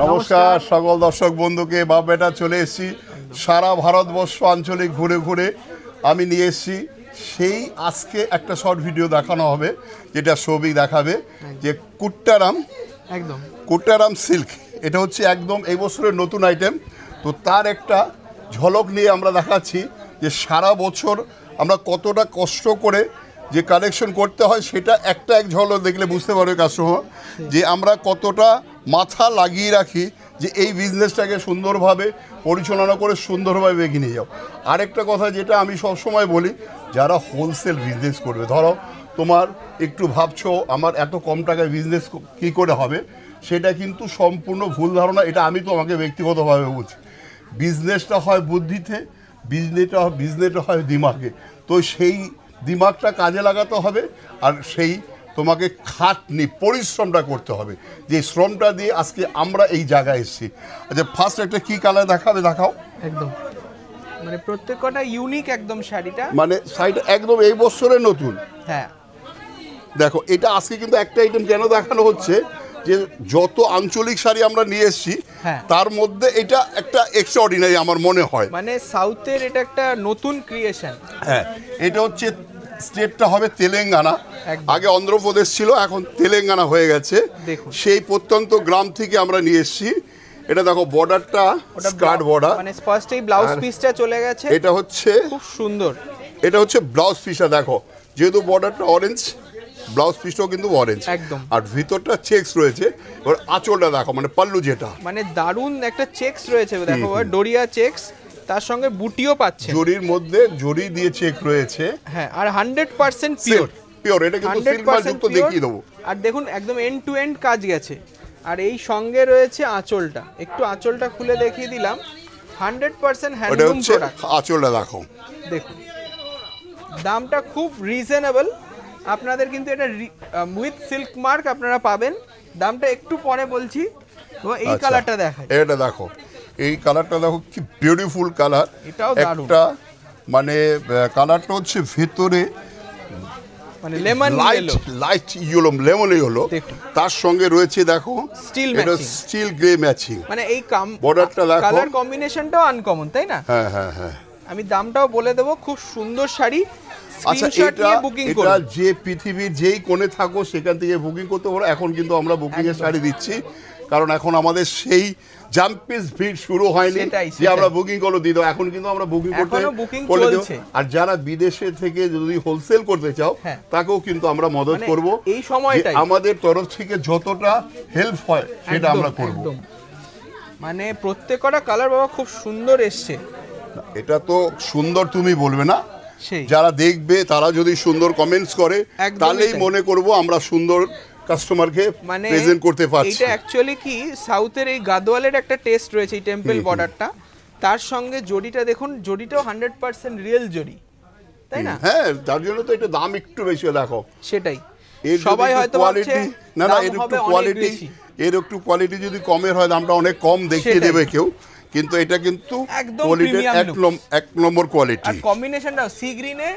নমস্কার সকল দর্শক বন্ধুকে বাপ বেটা চলে এসেছি সারা ভারতবর্ষ আঞ্চলিক ঘুরে ঘুরে আমি নিয়ে এসেছি সেই আজকে একটা শর্ট ভিডিও দেখানো হবে যেটা সৌভিক দেখাবে যে কুট্টারাম সিল্ক এটা হচ্ছে একদম এই বছরের নতুন আইটেম। তো তার একটা ঝলক নিয়ে আমরা দেখাচ্ছি যে সারা বছর আমরা কতটা কষ্ট করে যে কালেকশন করতে হয় সেটা একটা এক ঝলক দেখলে বুঝতে পারবে কাস্টমার যে আমরা কতটা মাথা লাগিয়ে রাখি যে এই বিজনেসটাকে সুন্দরভাবে পরিচালনা করে সুন্দরভাবে এগিয়ে নিয়ে যাও। আরেকটা কথা যেটা আমি সবসময় বলি, যারা হোলসেল বিজনেস করবে, ধরো তোমার একটু ভাবছো আমার এত কম টাকায় বিজনেস কী করে হবে, সেটা কিন্তু সম্পূর্ণ ভুল ধারণা। এটা আমি তো আমাকে ব্যক্তিগতভাবে বলছি, বিজনেসটা হয় বুদ্ধিতে, বিজনেসটা হয় দিমাগে। তো সেই দিমাগটা কাজে লাগাতে হবে আর সেই তোমাকে খাটনি পরিশ্রমটা করতে হবে, যে শ্রমটা দিয়ে আজকে আমরা এই জায়গায় এসেছি। আচ্ছা, ফার্স্ট একটা কি কালার দেখাও। একদম মানে প্রত্যেকটা ইউনিক একদম শাড়িটা, মানে শাড়িটা একদম এই বছরের নতুন। হ্যাঁ দেখো এটা আজকে কিন্তু একটা আইটেম কেন দেখানো হচ্ছে যে যত আঞ্চলিক শাড়ি আমরা নিয়ে এসেছি তার মধ্যে এটা একটা এক্সট্রাঅর্ডিনারি আমার মনে হয়। মানে সাউথের এটা একটা নতুন ক্রিয়েশন। হ্যাঁ, এটা হচ্ছে স্টেটটা হবে তেলেঙ্গানা, আগে অন্ধ্রপ্রদেশ ছিল, এখন তেলেঙ্গানা হয়ে গেছে। সেই প্রত্যন্ত গ্রাম থেকে আমরা নিয়ে এসেছি। এটা দেখো বর্ডারটা স্কার্ট বর্ডার, মানে ফার্স্ট এই ব্লাউজ পিসটা চলে গেছে। এটা হচ্ছে খুব সুন্দর, এটা হচ্ছে ব্লাউজ পিসটা দেখো, যেহেতু বর্ডারটা অরেঞ্জ ব্লাউজ পিসটাও কিন্তু অরেঞ্জ একদম, আর ভিতরটা চেকস রয়েছে। এবার আঁচলটা দেখো, মানে পাল্লু যেটা মানে দারুণ একটা চেকস রয়েছে দেখো, ডোরিয়া চেকস, তার সঙ্গে বুটিও পাচ্ছে, জরির মধ্যে জরি দিয়ে চেক রয়েছে। হ্যাঁ, আর 100% পিওর, এটা কিন্তু সিল্ক মাল যুক্ত দেখিয়ে দেবো। আর দেখুন একদম এন্ড টু এন্ড কাজ গেছে। আর এই সঙ্গে রয়েছে আঁচলটা, একটু আঁচলটা খুলে দেখিয়ে দিলাম, 100% হ্যান্ডলুম প্রোডাক্ট। আঁচলটা দেখো, দেখুন দামটা খুব রিজনেবল আপনাদের, কিন্তু এটা উইথ সিল্ক মার্ক আপনারা পাবেন। দামটা একটু পরে বলছি। তো এই কালারটা দেখাই, এটা দেখো, এই কালারটা দেখো কি বিউটিফুল কালার, এটাও দারুণ। একটা মানে কালারটা হচ্ছে ভেতরে মানে lemon light yellow, lemon yellow, তার সঙ্গে রয়েছে দেখো স্টিল গ্রে ম্যাচিং। মানে এই বর্ডারটা দেখো, কালার কম্বিনেশনটাও আনকমন, তাই না? হ্যাঁ হ্যাঁ হ্যাঁ। আমি দামটাও বলে দেবো, খুব সুন্দর শাড়ি। আচ্ছা, এটা যে পৃথিবীর যেই কোণে থাকো সেখান থেকে বুকিং করতে পারো। এখন কিন্তু আমরা বুকিং এর শাড়ি দিচ্ছি, কারণ এখন আমাদের সেই জাম্পিস ভিড় শুরু হয়নি যে আমরা বুকিং করে দিই। এখন কিন্তু আমরা বুকিং করতে চলছে। আর যারা বিদেশে থেকে যদি হোলসেল করতে চাও তাকেও কিন্তু আমরা মদত করব, এই সময়টা আমাদের তরফ থেকে যতটা হেল্প হয় সেটা আমরা করব। মানে প্রত্যেকটা কালার বাবা খুব সুন্দর এসছে। এটা তো সুন্দর তুমি বলবে না, যারা দেখবে তারা যদি সুন্দর কমেন্টস করে তাহলেই মনে করব আমরা সুন্দর কাস্টমারকে প্রেজেন্ট করতে পারছি। এটা অ্যাকচুয়ালি কি সাউথের এই গাদওয়ালের একটা টেস্ট রয়েছে, এই টেম্পল বর্ডারটা, তার সঙ্গে জড়িটা দেখুন, জড়িটাও 100% রিয়েল জড়ি, তাই না? হ্যাঁ, তার জন্য তো এটা দাম একটু বেশি দেখো। সেটাই, সবাই হয়তো কোয়ালিটি না এর একটু কোয়ালিটি, এর একটু কোয়ালিটি যদি কমের হয় দামটা অনেক কম দেখিয়ে দেবে কেউ, কিন্তু এটা কিন্তু কোয়ালিটির এক নম্বর কোয়ালিটি। আর কম্বিনেশনটা সি গ্রিনে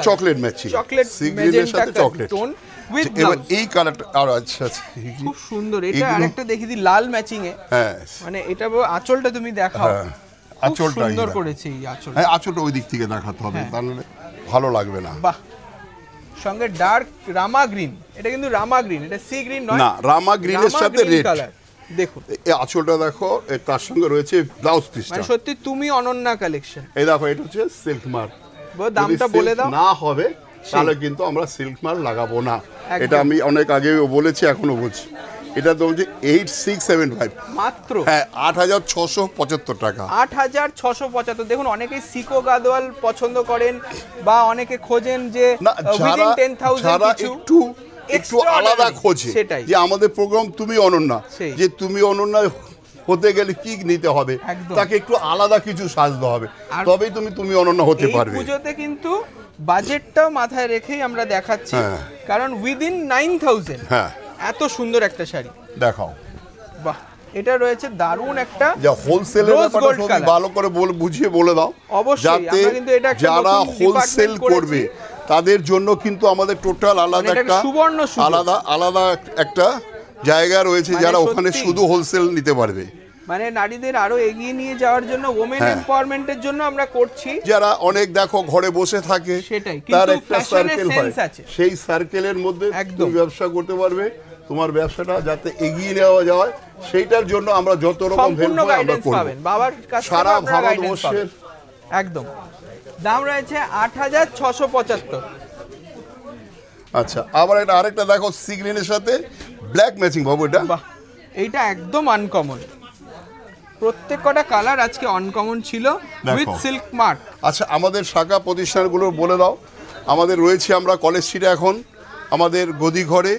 চকলেট ম্যাচিং, সি গ্রিনের সাথে চকলেট টোন উইথ ব্লাউজ। এই কালারটা আর আচ্ছা খুব সুন্দর। এটা আরেকটা দেখি দি লাল ম্যাচিং এ। হ্যাঁ, মানে এটা আঁচলটা তুমি দেখাও, আঁচলটা সুন্দর করেছে এই আঁচল। হ্যাঁ, আঁচলটা ওই দিক থেকে দেখাতে হবে, তাহলে ভালো লাগবে না। বাহ, সঙ্গে ডার্ক রামা গ্রিন, এটা কিন্তু রামা গ্রিন, এটা সি গ্রিন নয়, না রামা গ্রিনের সাথে রেড কালার। দেখুন এই আঁচলটা দেখো, তার সঙ্গে রয়েছে ব্লাউজ পিসটা, মানে সত্যি তুমি অনন্যা কালেকশন। এই দেখো, এটা হচ্ছে সিল্ক মার্ক। দামটা বলে দাও। না হবে তাহলে কিন্তু আমরা সিল্ক মার্ক লাগাবো না, এটা আমি অনেক আগে বলেছি, এখনো বলছি। এটা তো হচ্ছে 8675 মাত্র, হ্যাঁ 8675 টাকা। 8675। দেখুন অনেকেই সিকো গাদওয়াল পছন্দ করেন বা অনেকে খোঁজেন যে উইদিন 10,000 একটু আলাদা খোঁজে, যে আমাদের প্রোগ্রাম তুমি অনন্যা, যে তুমি অনন্যা হতে গেলে কি নিতে হবে, তাকে একটু আলাদা কিছু সাজতে হবে, তবেই তুমি অনন্যা হতে পারবে। পুজোতে কিন্তু বাজেটটাও মাথায় রেখেই আমরা দেখাচ্ছি, কারণ উইদিন 9,000 এত সুন্দর একটা শাড়ি দেখাও। বাহ, এটা রয়েছে দারুণ একটা, যা হোলসেলের ব্যাপারটা সব ভালো করে বুঝিয়ে বলে দাও, যাতে যারা হোলসেল করবে তাদের জন্য কিন্তু আমাদের টোটাল আলাদা একটা আলাদা একটা জায়গা রয়েছে মানে যারা ওখানে সত্যি। শুধু হোলসেল নিতে পারবে। মানে নারীদের আরো এগিয়ে নিয়ে যাওয়ার জন্য, ওমেন হ্যাঁ। এম্পাওয়ারমেন্টের জন্য আমরা করছি। যারা অনেক দেখো ঘরে বসে থাকে, সেটাই, তার কিন্তু একটা fashion এর সার্কেল হয়, sense আছে। সেই সার্কেলের মধ্যে একদম। তুমি ব্যবসা করতে পারবে। তোমার ব্যবসাটা যাতে এগিয়ে নেওয়া যায় সেইটার জন্য আমরা যত রকম সম্পূর্ণ হেল্প আমরা গাইডেন্স করব পাবেন বাবার কাছ থেকে, সারা আপনারা guidance ভারতবর্ষের। পাবেন। একদম। দাম রয়েছে ৮,৬৭৫। আচ্ছা, আবার এটা আরেকটা দেখো সি গ্রিনের সাথে ব্ল্যাক ম্যাচিং বাবু, এটা বাহ, এইটা একদম আনকমন। প্রত্যেক কটা কালার আজকে আনকমন ছিল, দেখো। With silk mark. আচ্ছা, আমাদের শাখা প্রতিষ্ঠানগুলো বলে দাও। আমাদের রয়েছে, আমরা কলেজ স্ট্রিটে এখন আমাদের গদিঘরে,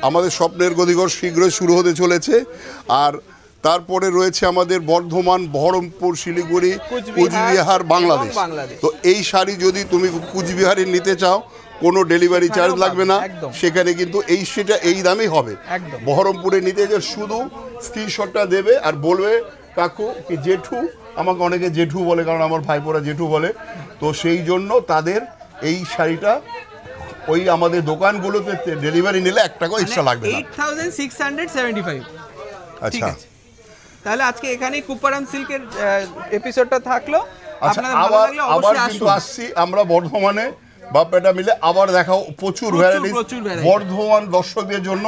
আমাদের স্বপ্নের গদিঘর শীঘ্রই শুরু হতে চলেছে। আর তারপরে রয়েছে আমাদের বর্ধমান, বহরমপুর, শিলিগুড়ি, কুচবিহার, বাংলাদেশ। বাংলাদেশ। তো এই শাড়ি যদি তুমি কুচবিহারে নিতে চাও, কোনো ডেলিভারি চার্জ সেখানেও লাগবে না, একদম। সেখানে কিন্তু এই সেটা এই দামেই হবে। একদম। বহরমপুরে নিতে যে শুধু স্ক্রিনশটটা দেবে আর বলবে কাকু কি জেঠু, আমাকে অনেকে জেঠু বলে কারণ আমার ভাইপোরা জেঠু বলে, তো সেই জন্য তাদের এই শাড়িটা ওই আমাদের দোকানগুলোতে ডেলিভারি নিলে 1 টাকা এক্সট্রা লাগবে না। 8,675। ঠিক আচ্ছা আছে, তাহলে আজকে এখানেই কুপারাম সিল্কের এপিসোডটা থাকলো। আচ্ছা, আপনাদের ভালো আবার লাগলে আবার অবশ্যই কিন্তু আসুন। আসছি আমরা বর্ধমানে, বাপ্পাটা মিলে আবার দেখাও প্রচুর ভ্যারাইটিস। প্রচুর variety। বর্ধমান দর্শকদের জন্য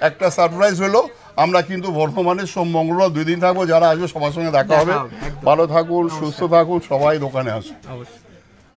একটা সারপ্রাইজ হলো, আমরা কিন্তু বর্ধমানের সোম মঙ্গলবার 2 দিন থাকবো। যারা আসবে সবার সঙ্গে দেখা হবে। একদম। ভালো থাকুন, সুস্থ থাকুন, সবাই দোকানে আসুন। অবশ্যই।